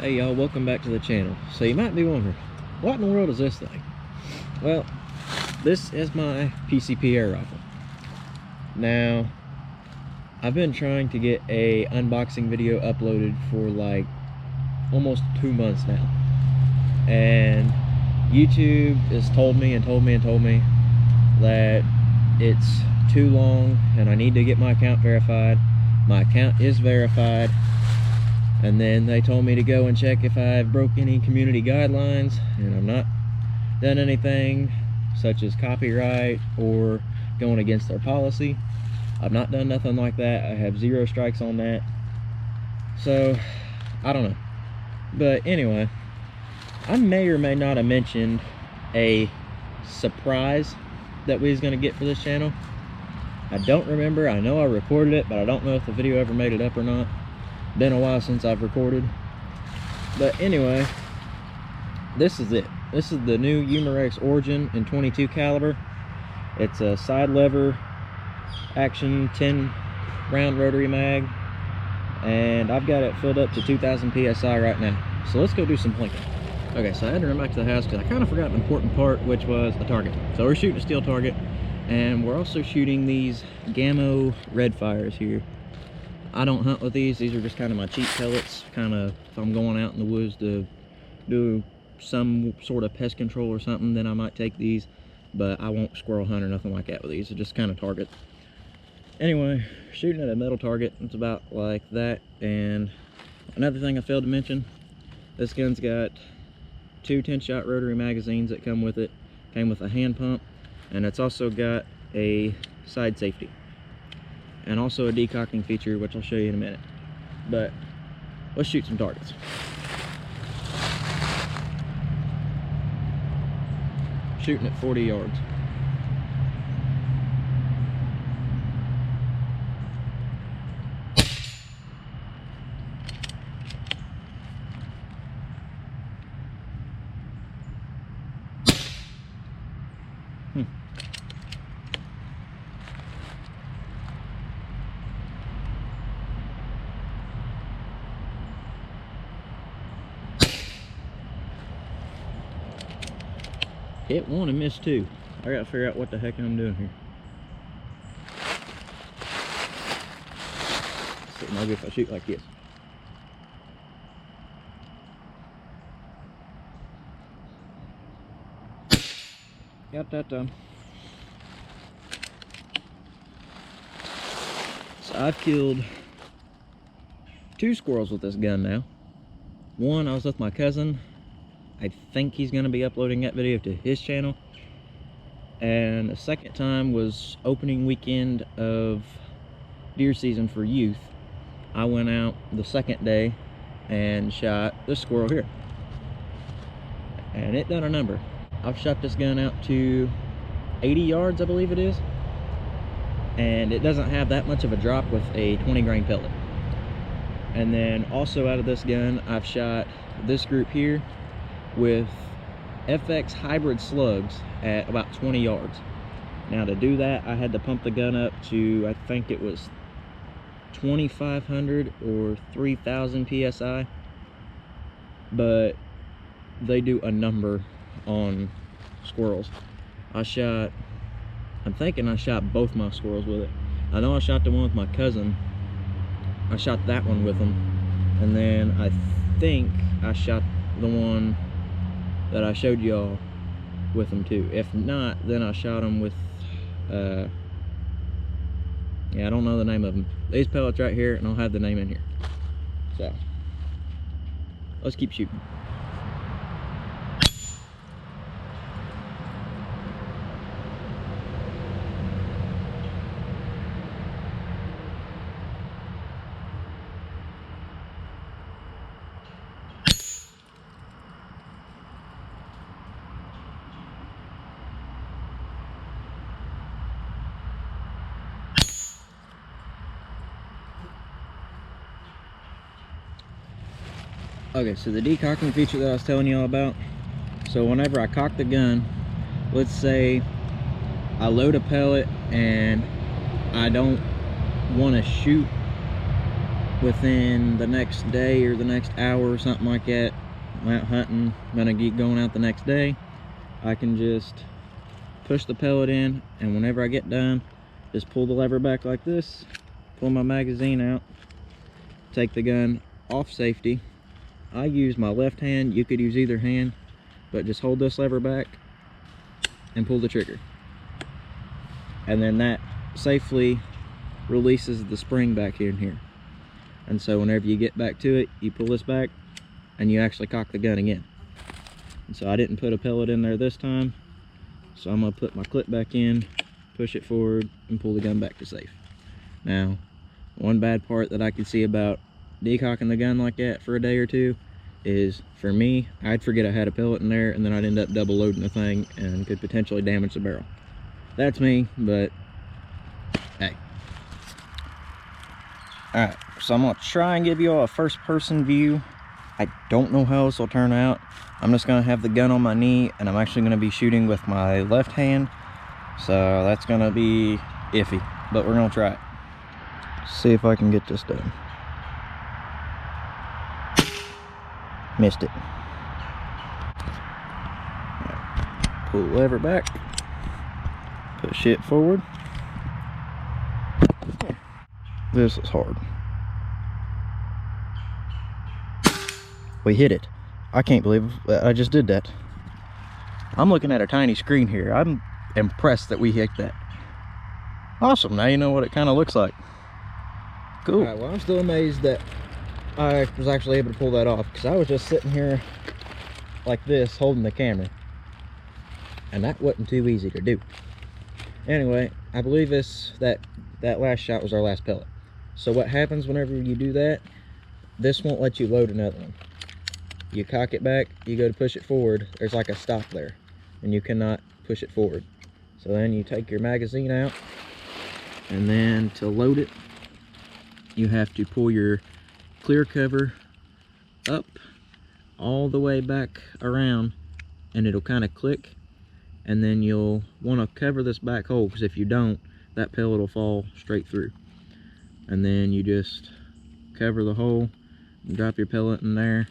Hey y'all, welcome back to the channel. So you might be wondering, what in the world is this thing? Well, this is my PCP air rifle. Now, I've been trying to get a unboxing video uploaded for like almost 2 months now. And YouTube has told me that it's too long and I need to get my account verified. My account is verified. And then they told me to go and check if I've broke any community guidelines, and I've not done anything such as copyright or going against their policy. I've not done nothing like that. I have 0 strikes on that. So, I don't know. But anyway, I may or may not have mentioned a surprise that we was going to get for this channel. I don't remember. I know I recorded it, but I don't know if the video ever made it up or not. Been a while since I've recorded. But anyway, this is it. This is the new Umarex Origin in 22 caliber. It's a side lever action 10 round rotary mag, and I've got it filled up to 2000 psi right now. So let's go do some plinking. Okay, so I had to run back to the house because I kind of forgot an important part, which was a target. So we're shooting a steel target, and we're also shooting these Gammo red fires here. I don't hunt with these. These are just kind of my cheap pellets. Kind of if I'm going out in the woods to do some sort of pest control or something, then I might take these. But I won't squirrel hunt or nothing like that with these. They're just kind of target. Anyway, shooting at a metal target. It's about like that. And another thing I failed to mention, this gun's got 2 10-shot rotary magazines that come with it. Came with a hand pump, and it's also got a side safety. And also a decocking feature, which I'll show you in a minute. But let's shoot some targets. Shooting at 40 yards. Hit one and missed 2. I gotta figure out what the heck I'm doing here. So maybe if I shoot like this. Got that done. So I've killed 2 squirrels with this gun now. One, I was with my cousin. I think he's going to be uploading that video to his channel. And the second time was opening weekend of deer season for youth. I went out the second day and shot this squirrel here. And it done a number. I've shot this gun out to 80 yards, I believe it is. And it doesn't have that much of a drop with a 20 grain pellet. And then also out of this gun, I've shot this group here with FX hybrid slugs at about 20 yards. Now to do that, I had to pump the gun up to, I think it was 2500 or 3000 psi, but they do a number on squirrels. I'm thinking I shot both my squirrels with it. I know I shot the one with my cousin. I shot that one with him, and then I think I shot the one that I showed y'all with them too. If not, then I shot them with yeah, I don't know the name of them. These pellets right here, and I'll have the name in here. So let's keep shooting. Okay, so the decocking feature that I was telling y'all about. So whenever I cock the gun, let's say I load a pellet and I don't want to shoot within the next day or the next hour or something like that, I'm out hunting, I'm gonna get going out the next day, I can just push the pellet in, and whenever I get done, just pull the lever back like this, pull my magazine out, take the gun off safety. I use my left hand, you could use either hand, but just hold this lever back and pull the trigger. And then that safely releases the spring back here and here. And so whenever you get back to it, you pull this back and you actually cock the gun again. And so I didn't put a pellet in there this time, so I'm gonna put my clip back in, push it forward, and pull the gun back to safe. Now, one bad part that I can see about decocking the gun like that for a day or two is, for me, I'd forget I had a pellet in there, and then I'd end up double loading the thing and could potentially damage the barrel. That's me, but hey. Alright, so I'm gonna try and give you all a first person view. I don't know how this will turn out. I'm just gonna have the gun on my knee, and I'm actually gonna be shooting with my left hand, so that's gonna be iffy, but we're gonna try it. See if I can get this done. Missed it. Right. Pull the lever back, push it forward. This is hard. We hit it. I can't believe I just did that. I'm looking at a tiny screen here. I'm impressed that we hit that. Awesome, now you know what it kind of looks like. Cool. Alright, well, I'm still amazed that I was actually able to pull that off, because I was just sitting here like this holding the camera, and that wasn't too easy to do. Anyway, I believe that last shot was our last pellet. So what happens whenever you do that, this won't let you load another one. You cock it back, you go to push it forward, there's like a stop there, and you cannot push it forward. So then you take your magazine out, and then to load it, you have to pull your clear cover up all the way back around, and it'll kind of click, and then you'll want to cover this back hole, because if you don't, that pellet will fall straight through. And then you just cover the hole and drop your pellet in there,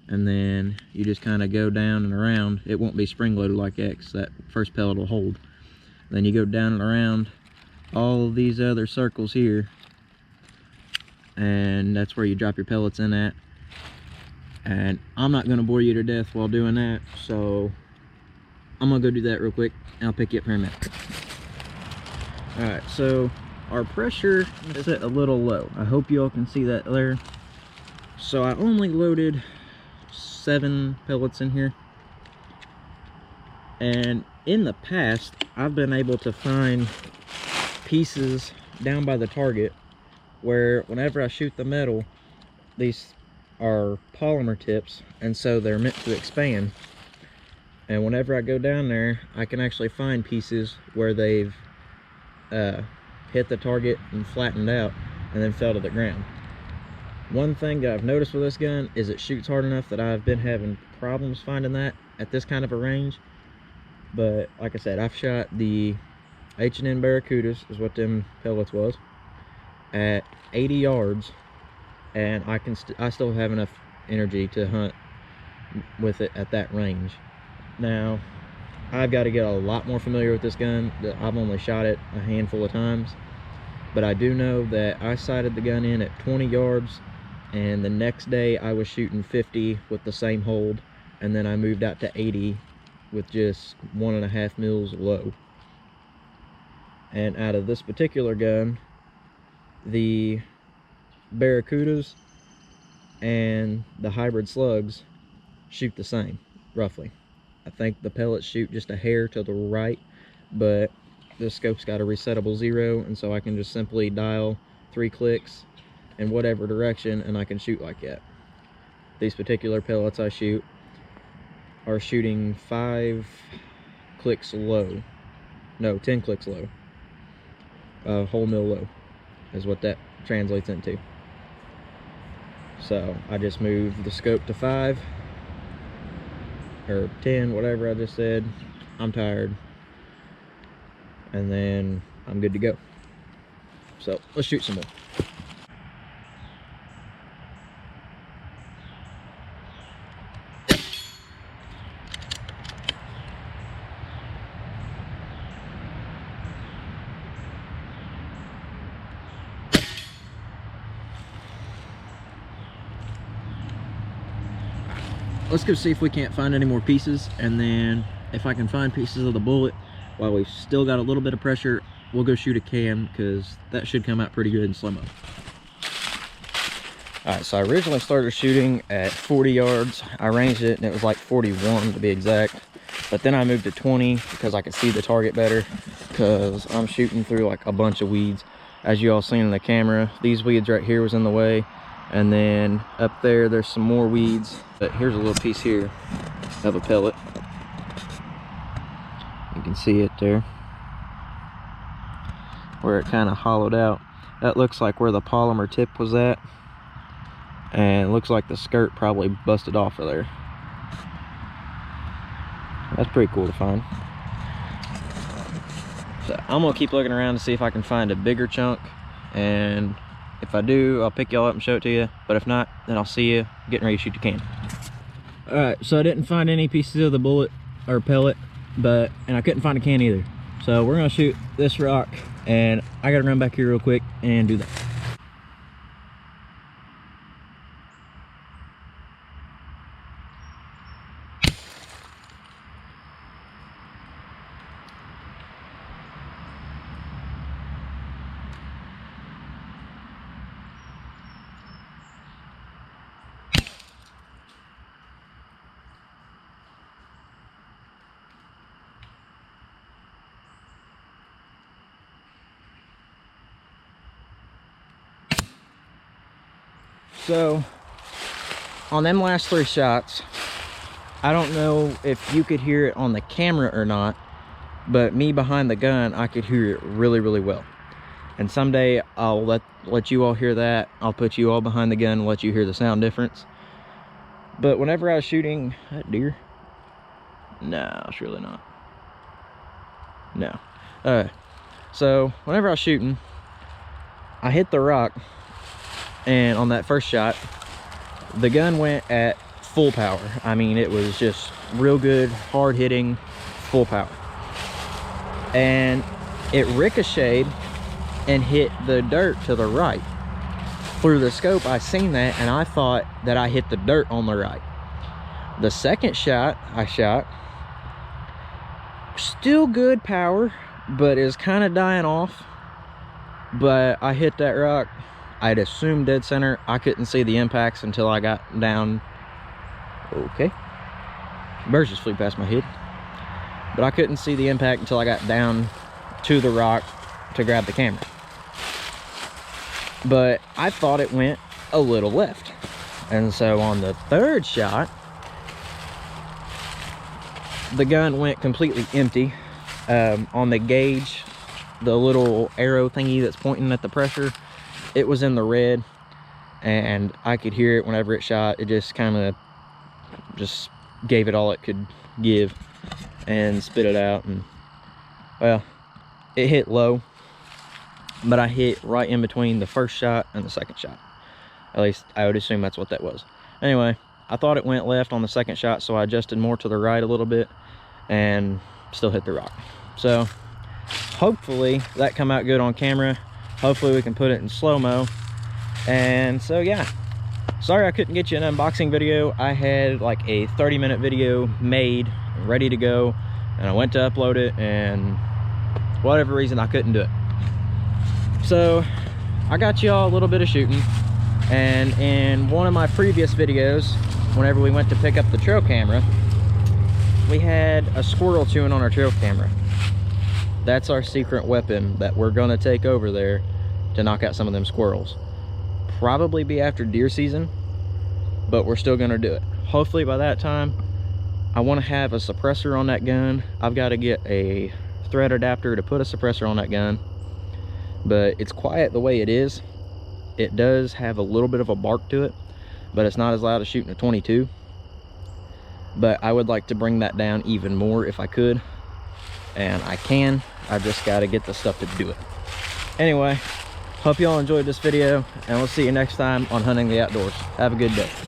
and then you just kind of go down and around. It won't be spring loaded like that, because that first pellet will hold. Then you go down and around all of these other circles here, and that's where you drop your pellets in at. And I'm not going to bore you to death while doing that, so I'm going to go do that real quick, and I'll pick you up here in a minute. Alright, so our pressure is set a little low. I hope you all can see that there. So I only loaded 7 pellets in here. And in the past, I've been able to find pieces down by the target where whenever I shoot the metal, these are polymer tips, and so they're meant to expand. And whenever I go down there, I can actually find pieces where they've hit the target and flattened out and then fell to the ground. One thing that I've noticed with this gun is it shoots hard enough that I've been having problems finding that at this kind of a range. But like I said, I've shot the H&N Barracudas, is what them pellets was, at 80 yards, and I still have enough energy to hunt with it at that range. Now, I've got to get a lot more familiar with this gun. I've only shot it a handful of times, but I do know that I sighted the gun in at 20 yards, and the next day I was shooting 50 with the same hold, and then I moved out to 80 with just 1.5 mils low. And out of this particular gun, the Barracudas and the hybrid slugs shoot the same, roughly. I think the pellets shoot just a hair to the right, but this scope's got a resettable 0, and so I can just simply dial 3 clicks in whatever direction, and I can shoot like that. These particular pellets I shoot are shooting 5 clicks low. No, 10 clicks low. Whole mil low is what that translates into. So I just moved the scope to 5 or 10, whatever I just said. I'm tired, and then I'm good to go. So let's shoot some more. let's go see if we can't find any more pieces, and then if I can find pieces of the bullet while we've still got a little bit of pressure, we'll go shoot a cam, because that should come out pretty good in slow-mo. All right, so I originally started shooting at 40 yards. I ranged it and it was like 41 to be exact. But then I moved to 20 because I could see the target better, because I'm shooting through like a bunch of weeds. As you all seen in the camera, these weeds right here was in the way. And then up there, there's some more weeds. But here's a little piece here of a pellet. You can see it there, where it kind of hollowed out. That looks like where the polymer tip was at. And it looks like the skirt probably busted off of there. That's pretty cool to find. So I'm gonna keep looking around to see if I can find a bigger chunk, and if I do, I'll pick y'all up and show it to you. But if not, then I'll see you getting ready to shoot the can. All right, so I didn't find any pieces of the bullet or pellet, and I couldn't find a can either. So we're gonna shoot this rock, and I gotta run back here real quick and do that. So on them last 3 shots, I don't know if you could hear it on the camera or not, but me behind the gun, I could hear it really, really well. And someday I'll let you all hear that. I'll put you all behind the gun and let you hear the sound difference. But whenever I was shooting that deer, no, it's really not. No. So whenever I was shooting, I hit the rock, and on that first shot, the gun went at full power. I mean, it was just real good, hard hitting, full power. And it ricocheted and hit the dirt to the right. Through the scope, I seen that, and I thought that I hit the dirt on the right. The second shot I shot, still good power, but is kind of dying off. But I hit that rock, I'd assume dead center. I couldn't see the impacts until I got down. Okay, birds just flew past my head. But I couldn't see the impact until I got down to the rock to grab the camera. But I thought it went a little left. And so on the third shot, the gun went completely empty. On the gauge, the little arrow thingy that's pointing at the pressure, it was in the red, and I could hear it whenever it shot. It just kind of just gave it all it could give and spit it out. And well, it hit low, but I hit right in between the first shot and the second shot. At least I would assume that's what that was. Anyway, I thought it went left on the second shot, so I adjusted more to the right a little bit and still hit the rock. So hopefully that come out good on camera. Hopefully we can put it in slow-mo. And so yeah, sorry I couldn't get you an unboxing video. I had like a 30-minute video made, ready to go, and I went to upload it, and for whatever reason I couldn't do it. So I got y'all a little bit of shooting, and in one of my previous videos, whenever we went to pick up the trail camera, we had a squirrel chewing on our trail camera. That's our secret weapon that we're gonna take over there to knock out some of them squirrels. Probably be after deer season, but we're still gonna do it. Hopefully by that time, I wanna have a suppressor on that gun. I've gotta get a thread adapter to put a suppressor on that gun, but it's quiet the way it is. It does have a little bit of a bark to it, but it's not as loud as shooting a 22. But I would like to bring that down even more if I could, and I can. I just got to get the stuff to do it. Anyway, hope y'all enjoyed this video, and we'll see you next time on Hunting the Outdoors. Have a good day.